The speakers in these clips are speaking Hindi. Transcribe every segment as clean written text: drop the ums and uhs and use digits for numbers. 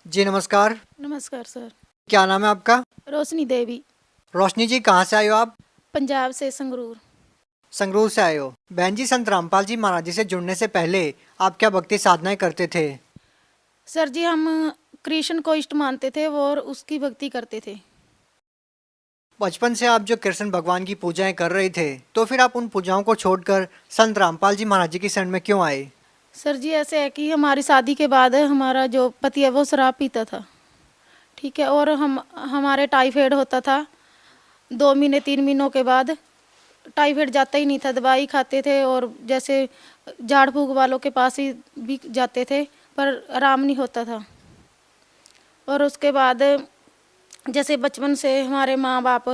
जी नमस्कार। नमस्कार सर। क्या नाम है आपका? रोशनी देवी। रोशनी जी, कहाँ से आए हो आप? पंजाब से संगरूर। संगरूर से आए हो। बहन जी, संत रामपाल जी महाराज जी से जुड़ने से पहले आप क्या भक्ति साधनाएं करते थे? सर जी हम कृष्ण को इष्ट मानते थे और उसकी भक्ति करते थे। बचपन से आप जो कृष्ण भगवान की पूजाएं कर रहे थे, तो फिर आप उन पूजाओं को छोड़कर संत रामपाल जी महाराज जी की शरण में क्यों आए? सर जी ऐसे है कि हमारी शादी के बाद हमारा जो पति है वो शराब पीता था। ठीक है। और हमारे टाइफाइड होता था। 2 महीने 3 महीनों के बाद टाइफाइड जाता ही नहीं था। दवाई खाते थे और जैसे झाड़ फूक वालों के पास ही भी जाते थे पर आराम नहीं होता था। और उसके बाद जैसे बचपन से हमारे माँ बाप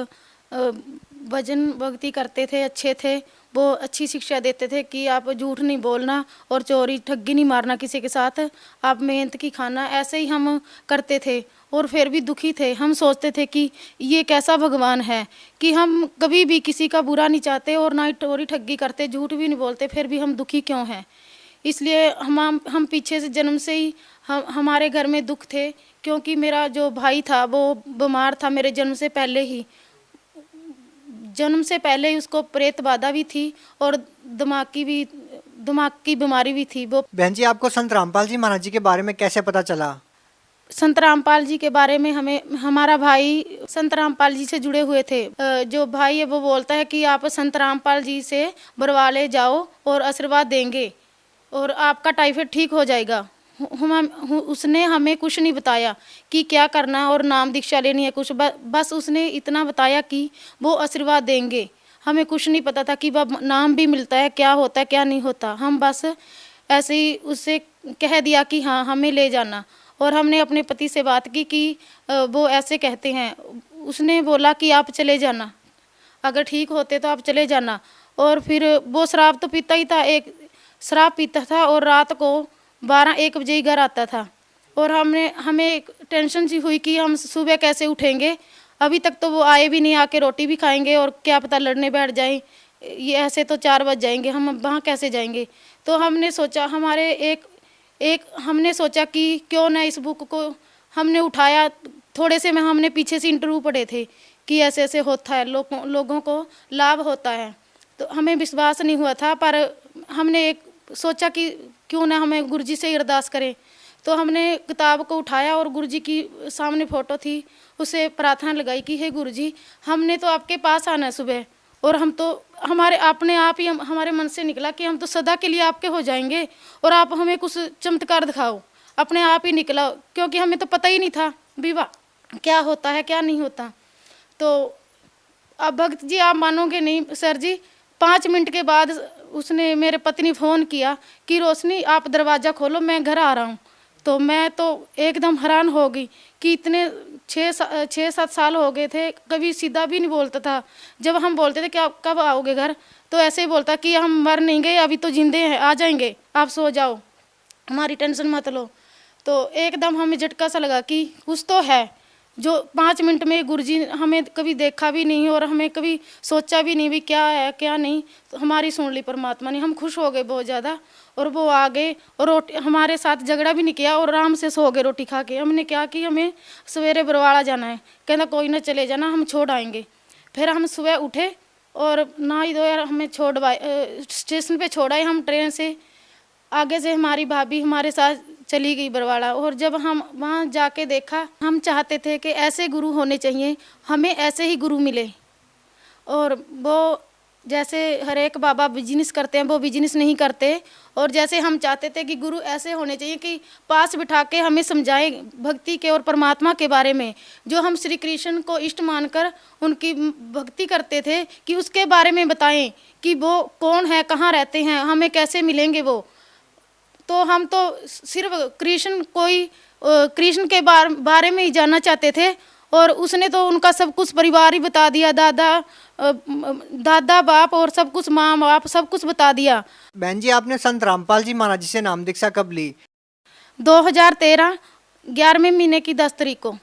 भजन भक्ति करते थे, अच्छे थे। वो अच्छी शिक्षा देते थे कि आप झूठ नहीं बोलना और चोरी ठगी नहीं मारना किसी के साथ, आप मेहनत की खाना। ऐसे ही हम करते थे और फिर भी दुखी थे। हम सोचते थे कि ये कैसा भगवान है कि हम कभी भी किसी का बुरा नहीं चाहते और ना ही चोरी ठगी करते, झूठ भी नहीं बोलते, फिर भी हम दुखी क्यों हैं। इसलिए हम पीछे से जन्म से ही हमारे घर में दुख थे, क्योंकि मेरा जो भाई था वो बीमार था मेरे जन्म से पहले ही उसको प्रेत बाधा भी थी और दिमाग की बीमारी भी थी। वो बहन जी, आपको संत रामपाल जी महाराज जी के बारे में कैसे पता चला? संत रामपाल जी के बारे में हमें हमारा भाई संत रामपाल जी से जुड़े हुए थे। जो भाई है वो बोलता है कि आप संत रामपाल जी से बरवाले जाओ और आशीर्वाद देंगे और आपका टाइफाइड ठीक हो जाएगा। उसने हमें कुछ नहीं बताया कि क्या करना और नाम दीक्षा लेनी है कुछ, बस उसने इतना बताया कि वो आशीर्वाद देंगे। हमें कुछ नहीं पता था कि वह नाम भी मिलता है, क्या होता है क्या नहीं होता। हम बस ऐसे ही उससे कह दिया कि हाँ हमें ले जाना। और हमने अपने पति से बात की कि वो ऐसे कहते हैं। उसने बोला कि आप चले जाना, अगर ठीक होते तो आप चले जाना। और फिर वो शराब तो पीता ही था, एक शराब पीता था और रात को 12-1 बजे ही घर आता था। और हमें एक टेंशन सी हुई कि हम सुबह कैसे उठेंगे। अभी तक तो वो आए भी नहीं, आके रोटी भी खाएंगे और क्या पता लड़ने बैठ जाएं। ये ऐसे तो 4 बज जाएंगे, हम वहाँ कैसे जाएंगे। तो हमने सोचा हमारे एक एक हमने सोचा कि क्यों ना इस बुक को हमने उठाया। थोड़े से में हमने पीछे से इंटरव्यू पढ़े थे कि ऐसे ऐसे होता है, लोगों को लाभ होता है। तो हमें विश्वास नहीं हुआ था, पर हमने एक सोचा कि क्यों ना हमें गुरुजी से अरदास करें। तो हमने किताब को उठाया और गुरुजी की सामने फ़ोटो थी, उसे प्रार्थना लगाई कि हे गुरुजी, हमने तो आपके पास आना है सुबह, और हम तो हमारे अपने आप ही हमारे मन से निकला कि हम तो सदा के लिए आपके हो जाएंगे और आप हमें कुछ चमत्कार दिखाओ। अपने आप ही निकला, क्योंकि हमें तो पता ही नहीं था विवाह क्या होता है क्या नहीं होता। तो अब भक्त जी आप मानोगे नहीं सर जी, 5 मिनट के बाद उसने मेरे पति ने फ़ोन किया कि रोशनी आप दरवाज़ा खोलो, मैं घर आ रहा हूँ। तो मैं तो एकदम हैरान हो गई कि इतने 6-7 साल हो गए थे, कभी सीधा भी नहीं बोलता था। जब हम बोलते थे कि आप कब आओगे घर, तो ऐसे ही बोलता कि हम मर नहीं गए, अभी तो जिंदे हैं, आ जाएंगे, आप सो जाओ, हमारी टेंशन मत लो। तो एकदम हमें झटका सा लगा कि कुछ तो है जो 5 मिनट में गुरुजी हमें कभी देखा भी नहीं और हमें कभी सोचा भी नहीं भी क्या है क्या नहीं। तो हमारी सुन ली परमात्मा ने, हम खुश हो गए बहुत ज़्यादा। और वो आ गए और रोटी हमारे साथ झगड़ा भी नहीं किया और आराम से सो गए रोटी खा के। हमने क्या कि हमें सवेरे बरवाड़ा जाना है, कहना कोई ना चले जाना, हम छोड़ आएंगे। फिर हम सुबह उठे और नहा धोए हमें स्टेशन पे छोड़ाए। हम ट्रेन से आगे से हमारी भाभी हमारे साथ चली गई बरवाड़ा। और जब हम वहाँ जाके देखा, हम चाहते थे कि ऐसे गुरु होने चाहिए, हमें ऐसे ही गुरु मिले। और वो जैसे हर एक बाबा बिजनेस करते हैं वो बिजनेस नहीं करते। और जैसे हम चाहते थे कि गुरु ऐसे होने चाहिए कि पास बिठा के हमें समझाएं भक्ति के और परमात्मा के बारे में, जो हम श्री कृष्ण को इष्ट मानकर उनकी भक्ति करते थे, कि उसके बारे में बताएं कि वो कौन है, कहाँ रहते हैं, हमें कैसे मिलेंगे वो। तो हम तो सिर्फ कृष्ण के बारे में ही जानना चाहते थे। और उसने तो उनका सब कुछ परिवार ही बता दिया, दादा बाप और सब कुछ, माँ बाप सब कुछ बता दिया। बहन जी, आपने संत रामपाल जी महाराज जी से नाम दीक्षा कब ली? 2013 11वें महीने की 10 तारीख को।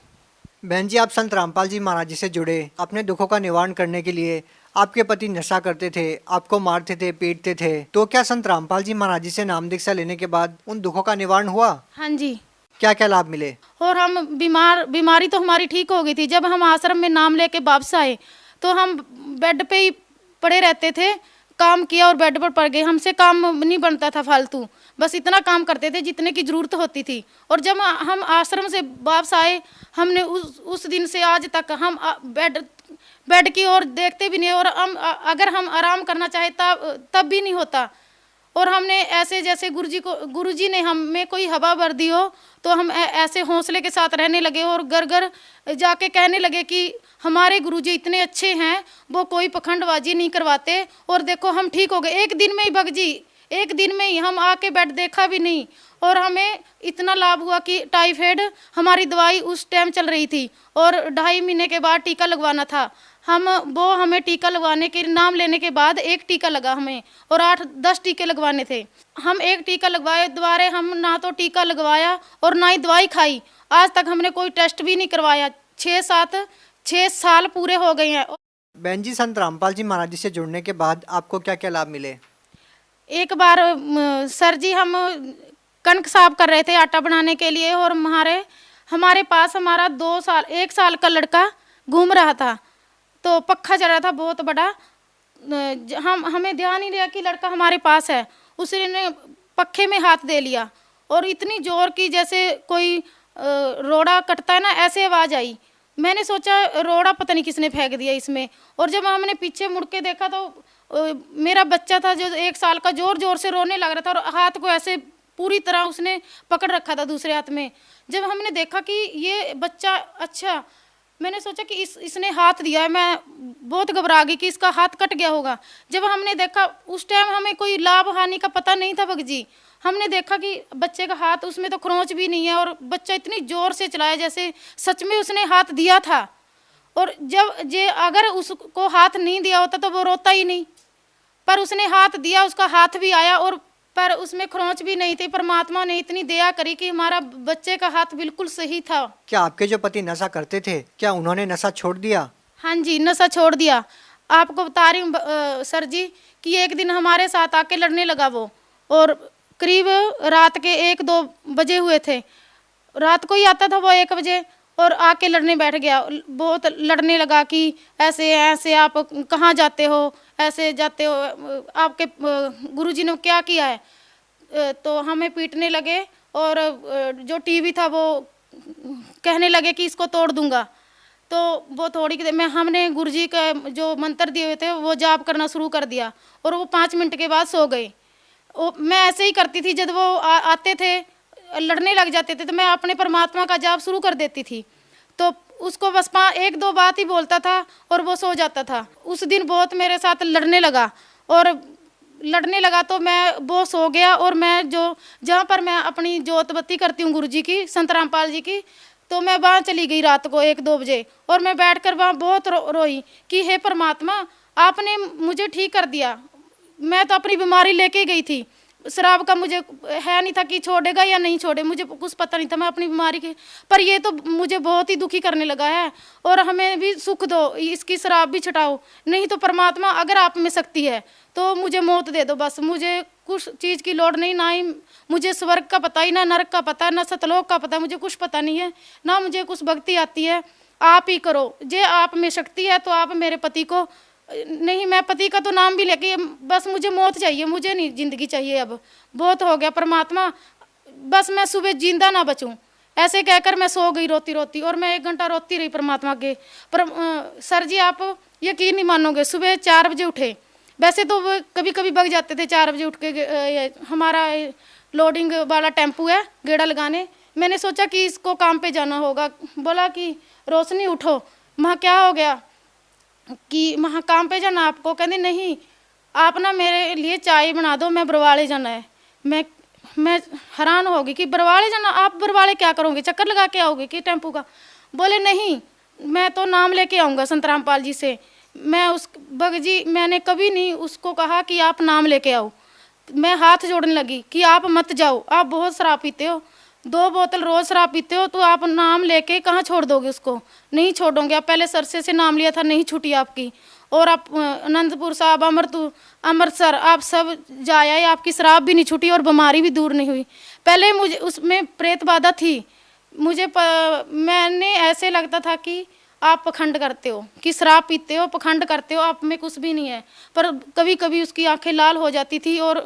बहन जी, आप संत रामपाल जी महाराज जी से जुड़े अपने दुखों का निवारण करने के लिए। आपके पति नशा करते थे, आपको मारते थे, पीटते थे, तो क्या संत रामपाल जी महाराज जी से नाम दीक्षा लेने के बाद उन दुखों का निवारण हुआ? हाँ जी। क्या क्या लाभ मिले? और हम बीमारी तो हमारी ठीक हो गई थी। जब हम आश्रम में नाम लेके वापस आए तो हम बेड पे ही पड़े रहते थे, काम किया और बेड पर पड़ गए। हमसे काम नहीं बनता था फालतू, बस इतना काम करते थे जितने की ज़रूरत होती थी। और जब हम आश्रम से वापस आए, हमने उस दिन से आज तक हम बेड की ओर देखते भी नहीं। और हम अगर हम आराम करना चाहे तब भी नहीं होता। और हमने ऐसे जैसे गुरुजी ने हमें कोई हवा भर दी हो, तो हम ऐसे हौसले के साथ रहने लगे और घर घर जाके कहने लगे कि हमारे गुरुजी इतने अच्छे हैं, वो कोई पखंडबाजी नहीं करवाते। और देखो हम ठीक हो गए एक दिन में ही। भगजी एक दिन में ही हम आके बेड देखा भी नहीं। और हमें इतना लाभ हुआ कि टाइफाइड हमारी दवाई उस टाइम चल रही थी और 2.5 महीने के बाद टीका लगवाना था। हमें टीका लगवाने के नाम लेने के बाद एक टीका लगा हमें, और 8-10 टीके लगवाने थे। हम एक टीका लगवाए, दोबारा हम ना तो टीका लगवाया और ना ही दवाई खाई। आज तक हमने कोई टेस्ट भी नहीं करवाया। 6 साल पूरे हो गए हैं। बहन जी, संत रामपाल जी महाराज जी से जुड़ने के बाद आपको क्या क्या लाभ मिले? एक बार सर जी, हम कणक साफ कर रहे थे आटा बनाने के लिए, और हमारे पास हमारा 1 साल का लड़का घूम रहा था। तो पक्खा चल रहा था बहुत बड़ा। हमें ध्यान नहीं दिया कि लड़का हमारे पास है। उसने पक्खे में हाथ दे लिया और इतनी जोर की जैसे कोई रोड़ा कटता है ना, ऐसे आवाज़ आई। मैंने सोचा रोड़ा पता नहीं किसने फेंक दिया इसमें। और जब हमने पीछे मुड़ के देखा तो मेरा बच्चा था जो 1 साल का, जोर जोर से रोने लग रहा था और हाथ को ऐसे पूरी तरह उसने पकड़ रखा था दूसरे हाथ में। जब हमने देखा कि ये बच्चा, अच्छा, मैंने सोचा कि इसने हाथ दिया है। मैं बहुत घबरा गई कि इसका हाथ कट गया होगा। जब हमने देखा, उस टाइम हमें कोई लाभ हानि का पता नहीं था भगजी। हमने देखा कि बच्चे का हाथ, उसमें तो खरोंच भी नहीं है, और बच्चा इतनी जोर से चलाया जैसे सच में उसने हाथ दिया था। और अगर उसको हाथ नहीं दिया होता तो वो रोता ही नहीं, पर उसने हाथ दिया, उसका हाथ भी आया, और पर उसमें खरोंच भी नहीं थी। परमात्मा ने इतनी दया करी कि हमारा बच्चे का हाथ बिल्कुल सही था। क्या आपके जो पति नशा करते थे, क्या उन्होंने नशा छोड़ दिया? हाँ जी, नशा छोड़ दिया। आपको बता रही हूँ सर जी कि एक दिन हमारे साथ आके लड़ने लगा वो, और करीब रात के 1-2 बजे हुए थे। रात को ही आता था वो 1 बजे, और आके लड़ने बैठ गया। बहुत लड़ने लगा कि ऐसे ऐसे आप कहाँ जाते हो, ऐसे जाते हो, आपके गुरुजी ने क्या किया है। तो हमें पीटने लगे, और जो टीवी था वो कहने लगे कि इसको तोड़ दूंगा। तो वो थोड़ी देर में हमने गुरुजी का जो मंत्र दिए हुए थे वो जाप करना शुरू कर दिया, और वो 5 मिनट के बाद सो गए। मैं ऐसे ही करती थी, जब वो आते थे लड़ने लग जाते थे तो मैं अपने परमात्मा का जाप शुरू कर देती थी। तो उसको बस 1-2 बात ही बोलता था और वो सो जाता था। उस दिन बहुत मेरे साथ लड़ने लगा, और लड़ने लगा तो वो सो गया। और मैं जहाँ पर मैं अपनी जोत बत्ती करती हूँ गुरुजी की, संत रामपाल जी की, तो मैं वहाँ चली गई रात को 1-2 बजे, और मैं बैठकर वहाँ बहुत रोई कि हे परमात्मा, आपने मुझे ठीक कर दिया। मैं तो अपनी बीमारी लेके गई थी। शराब का मुझे है नहीं था कि छोड़ेगा या नहीं छोड़े, मुझे कुछ पता नहीं था मैं अपनी बीमारी के, पर ये तो मुझे बहुत ही दुखी करने लगा है। और हमें भी सुख दो, इसकी शराब भी छुटाओ, नहीं तो परमात्मा अगर आप में शक्ति है तो मुझे मौत दे दो बस। मुझे कुछ चीज़ की लोड़ नहीं, ना ही मुझे स्वर्ग का पता ही, ना नरक का पता, ना सतलोक का पता, मुझे कुछ पता नहीं है, ना मुझे कुछ भक्ति आती है। आप ही करो, जे आप में शक्ति है तो आप मेरे पति को, नहीं मैं पति का तो नाम भी लेके, बस मुझे मौत चाहिए, मुझे नहीं जिंदगी चाहिए, अब बहुत हो गया परमात्मा, बस मैं सुबह जिंदा ना बचूं। ऐसे कहकर मैं सो गई रोती रोती, और मैं 1 घंटा रोती रही परमात्मा के। पर सर जी आप यकीन नहीं मानोगे, सुबह 4 बजे उठे। वैसे तो वो कभी कभी बग जाते थे 4 बजे उठ के, हमारा लोडिंग वाला टेम्पू है गेड़ा लगाने। मैंने सोचा कि इसको काम पे जाना होगा, बोला कि रोशनी उठो। वहाँ क्या हो गया कि वहाँ काम पे जाना आपको, कहते नहीं आप ना मेरे लिए चाय बना दो, मैं बरवाले जाना है। मैं हैरान होगी कि बरवाले जाना, आप बरवाले क्या करोगे, चक्कर लगा के आओगे कि टेम्पू का? बोले नहीं, मैं तो नाम लेके आऊँगा संत रामपाल जी से। मैं उस भगजी मैंने कभी नहीं उसको कहा कि आप नाम लेके आओ। मैं हाथ जोड़ने लगी कि आप मत जाओ, आप बहुत शराब पीते हो, 2 बोतल रोज शराब पीते हो, तो आप नाम लेके कहाँ छोड़ दोगे उसको? नहीं छोड़ोगे आप, पहले सरसे से नाम लिया था, नहीं छूटी आपकी। और आप अनंतपुर साहब, अमृतसर आप सब जाए, आपकी शराब भी नहीं छूटी और बीमारी भी दूर नहीं हुई। पहले मुझे उसमें प्रेत बाधा थी, मैंने ऐसे लगता था कि आप पखंड करते हो, कि शराब पीते हो, पखंड करते हो, आप में कुछ भी नहीं है। पर कभी कभी उसकी आंखें लाल हो जाती थी और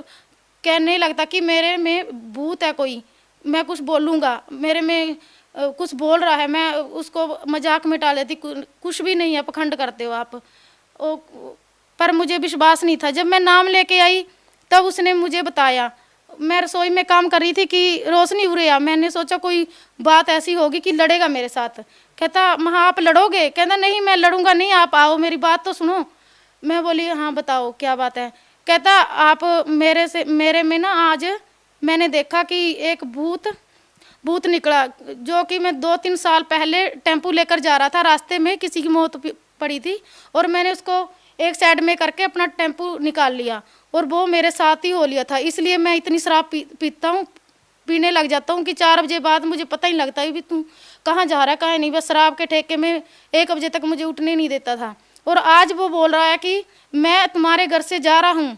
कहने लगता कि मेरे में भूत है कोई, मैं कुछ बोलूँगा, मेरे में कुछ बोल रहा है। मैं उसको मजाक में टाल देती, कुछ भी नहीं है, पखंड करते हो आप। पर मुझे विश्वास नहीं था। जब मैं नाम लेके आई तब उसने मुझे बताया, मैं रसोई में काम कर रही थी कि रोशनी उड़े आ, मैंने सोचा कोई बात ऐसी होगी कि लड़ेगा मेरे साथ। कहता हाँ आप लड़ोगे? कहता नहीं मैं लड़ूंगा नहीं, आप आओ मेरी बात तो सुनो। मैं बोली हाँ बताओ क्या बात है। कहता आप मेरे में ना आज मैंने देखा कि एक भूत निकला, जो कि मैं 2-3 साल पहले टेम्पू लेकर जा रहा था, रास्ते में किसी की मौत पड़ी थी और मैंने उसको एक साइड में करके अपना टेम्पू निकाल लिया और वो मेरे साथ ही हो लिया था। इसलिए मैं इतनी शराब पीता हूँ, पीने लग जाता हूँ कि 4 बजे बाद मुझे पता ही लगता है भी तू कहाँ जा रहा है कहाँ नहीं। बस शराब के ठेके में 1 बजे तक मुझे उठने नहीं देता था। और आज वो बोल रहा है कि मैं तुम्हारे घर से जा रहा हूँ,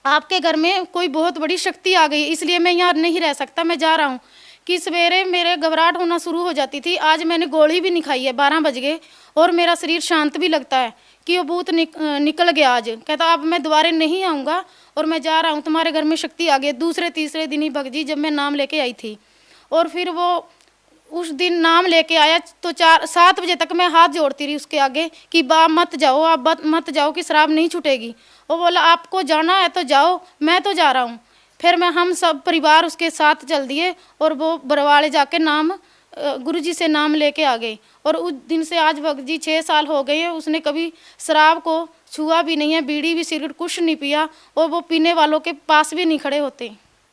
आपके घर में कोई बहुत बड़ी शक्ति आ गई, इसलिए मैं यहाँ नहीं रह सकता, मैं जा रहा हूँ। कि सवेरे मेरे घबराहट होना शुरू हो जाती थी। आज मैंने गोली भी नहीं खाई है, 12 बज गए और मेरा शरीर शांत भी लगता है कि वो भूत निकल गया आज। कहता अब मैं दोबारा नहीं आऊँगा और मैं जा रहा हूँ, तुम्हारे घर में शक्ति आ गई। दूसरे तीसरे दिन ही भगजी जब मैं नाम लेके आई थी। और फिर वो उस दिन नाम लेके आया तो 7 बजे तक मैं हाथ जोड़ती रही उसके आगे कि बा मत जाओ, आप मत जाओ कि शराब नहीं छूटेगी। वो बोला आपको जाना है तो जाओ, मैं तो जा रहा हूँ। फिर हम सब परिवार उसके साथ चल दिए और वो बरवाले जाके गुरुजी से नाम लेके आ गए। और उस दिन से आज भगजी 6 साल हो गए हैं, उसने कभी शराब को छुआ भी नहीं है, बीड़ी भी सिगरेट कुछ नहीं पिया और वो पीने वालों के पास भी नहीं खड़े होते।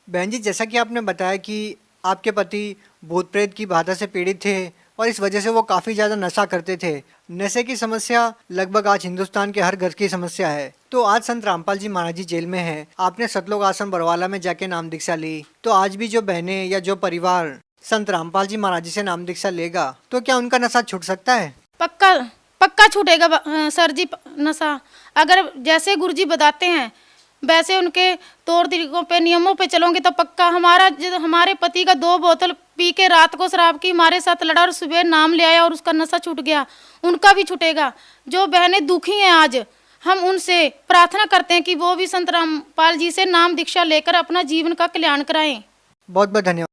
बहन जी, जैसा कि आपने बताया कि आपके पति भूत प्रेत की बाधा से पीड़ित थे और इस वजह से वो काफ़ी ज़्यादा नशा करते थे। नशे की समस्या लगभग आज हिंदुस्तान के हर घर की समस्या है। तो आज संत रामपाल जी महाराज जी जेल में हैं। आपने सतलोक आश्रम बरवाला में जाके नाम दीक्षा ली, तो आज भी जो बहनें या जो परिवार संत रामपाल जी महाराज जी से नाम दीक्षा लेगा तो क्या उनका नशा छूट सकता है? पक्का छूटेगा सर जी नशा। अगर जैसे गुरुजी बताते हैं वैसे उनके तौर तरीकों पे नियमों पे चलोगे तो पक्का। हमारे पति का 2 बोतल पी के रात को शराब की हमारे साथ लड़ा और सुबह नाम ले आया और उसका नशा छूट गया, उनका भी छूटेगा। जो बहनें दुखी हैं आज, हम उनसे प्रार्थना करते हैं कि वो भी संत रामपाल जी से नाम दीक्षा लेकर अपना जीवन का कल्याण कराएं। बहुत बहुत धन्यवाद।